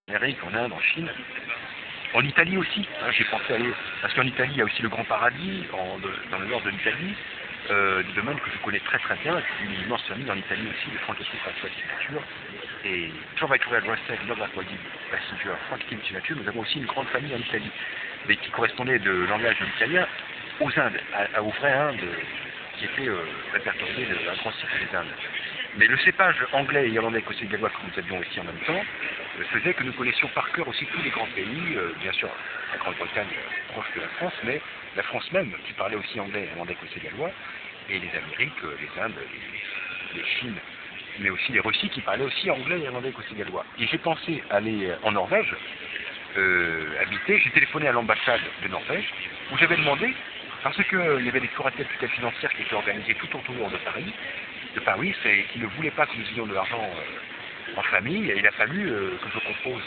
Amérique, en Inde, en Chine, en Italie aussi. Hein, j'ai pensé aller, parce qu'en Italie, il y a aussi le Grand Paradis, dans le nord de l'Italie, du domaine que je connais très très bien, une immense famille en Italie aussi, de Frank Ettin Signature, et Trovature Russell, Nova Signature, Frank Ettin Signature, nous avons aussi une grande famille en Italie, mais qui correspondait de langage de l'italien aux Indes, aux vraies Indes, qui étaient répertoriées d'un grand cycle des Indes. Mais le cépage anglais et irlandais écossais gallois que nous avions ici en même temps faisait que nous connaissions par cœur aussi tous les grands pays, bien sûr la Grande-Bretagne proche de la France, mais la France même qui parlait aussi anglais, irlandais, écossais, gallois, et les Amériques, les Indes, les Chines, mais aussi les Russies qui parlaient aussi anglais, irlandais, écossais, gallois. Et j'ai pensé aller en Norvège, habiter, j'ai téléphoné à l'ambassade de Norvège, où j'avais demandé, parce qu'il y avait des curatelles tutelles financières qui étaient organisées tout autour de Paris, et qui ne voulaient pas que nous ayons de l'argent en famille, et il a fallu que je compose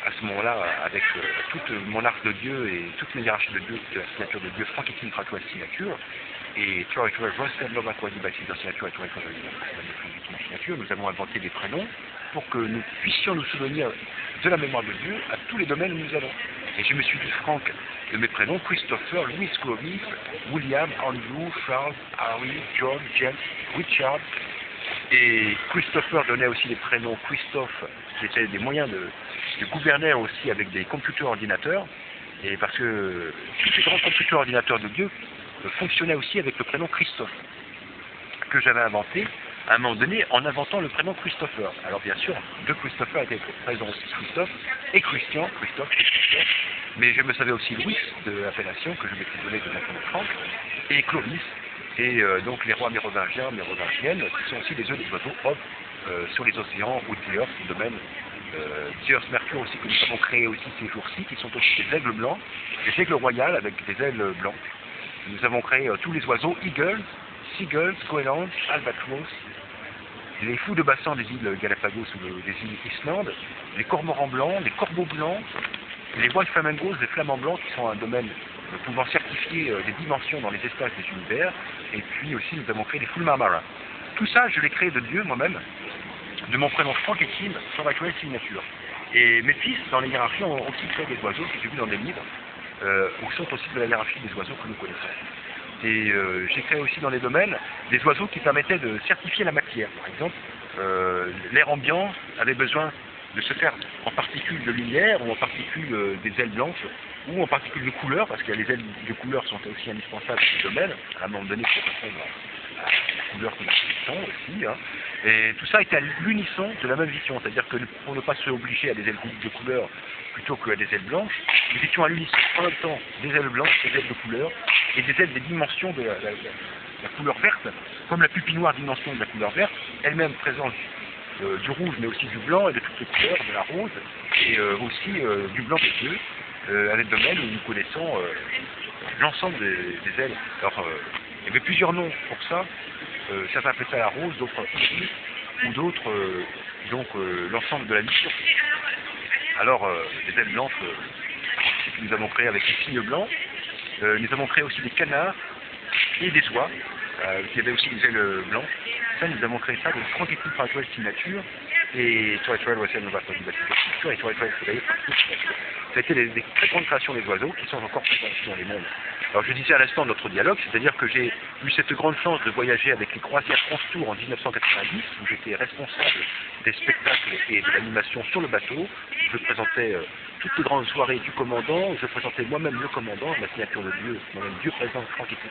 à ce moment-là avec toute mon arc de Dieu et toute mes hiérarchies de Dieu, de la signature de Dieu, Frank Ettin signature, et Trovature Russell, Nova signature, et signature, nous avons inventé des prénoms pour que nous puissions nous souvenir de la mémoire de Dieu à tous les domaines où nous allons. Et je me suis dit Franck de mes prénoms, Christopher, Louis, Clovis, William, Andrew, Charles, Harry, John, James, Richard. Et Christopher donnait aussi les prénoms Christophe, qui étaient des moyens de gouverner aussi avec des computers ordinateurs. Et parce que tous ces grands computers ordinateurs de Dieu fonctionnaient aussi avec le prénom Christophe, que j'avais inventé à un moment donné en inventant le prénom Christopher. Alors bien sûr, deux Christopher étaient présents aussi, Christophe et Christian, Christophe, mais je me savais aussi Louis de l'appellation que je m'étais donné de mon prénom Franck, et Clovis, et donc les rois mérovingiens, mérovingiennes, qui sont aussi des œufs des oiseaux sur les océans ou de Earth, le domaine Zeus Mercure aussi, que nous avons créé aussi ces jours-ci, qui sont aussi des aigles blancs, des aigles royales avec des ailes blancs. Nous avons créé tous les oiseaux, Eagles, Seagulls, Goélands, Albatros, les fous de bassin des îles Galapagos ou des îles Islande, les cormorans blancs, les corbeaux blancs, les white flamingos, les flamants blancs qui sont un domaine pouvant certifier des dimensions dans les espaces des univers, et puis aussi nous avons créé les fulmars marins. Tout ça, je l'ai créé de Dieu moi-même, de mon prénom Frank Ettin, Trovature signature. Et mes fils, dans les hiérarchies, ont aussi créé des oiseaux que j'ai vus dans des livres, où sont aussi de la hiérarchie des oiseaux que nous connaissons. Et j'ai créé aussi dans les domaines des oiseaux qui permettaient de certifier la matière. Par exemple, l'air ambiant avait besoin de se faire en particules de lumière ou en particules des ailes blanches ou en particules de couleur, parce que les ailes de couleur sont aussi indispensables dans ce domaine, à un moment donné pour répondre à la couleur que nous utilisons aussi. Hein. Et tout ça était à l'unisson de la même vision, c'est-à-dire que pour ne pas se obliger à des ailes de couleur plutôt qu'à des ailes blanches, nous étions à l'unisson en même temps des ailes blanches, des ailes de couleur, et des ailes des dimensions de la couleur verte, comme la pupille noire dimension de la couleur verte, elle-même présente du rouge mais aussi du blanc et de toutes les couleurs, de la rose, et aussi du blanc des yeux, à des domaines où nous connaissons l'ensemble des ailes. Alors, il y avait plusieurs noms pour ça, certains appelaient ça la rose, d'autres iris, ou d'autres donc l'ensemble de la nature. Alors, les ailes blanches, nous avons créé avec les cygnes blancs, nous avons créé aussi des canards et des oies, qui avaient aussi des ailes blanches. Ça, nous avons créé ça de Frank Ettin signature et Trovature Russell, Nova signature et Trovature Russell. Ça a été des très grandes créations des oiseaux qui sont encore présentes dans les mondes. Alors je disais à l'instant de notre dialogue, c'est-à-dire que j'ai eu cette grande chance de voyager avec les croisières France Tour en 1990, où j'étais responsable des spectacles et de l'animation sur le bateau. Je présentais toutes les grandes soirées du commandant, je présentais moi-même le commandant, la signature de Dieu, moi-même Dieu présent, Frank Ettin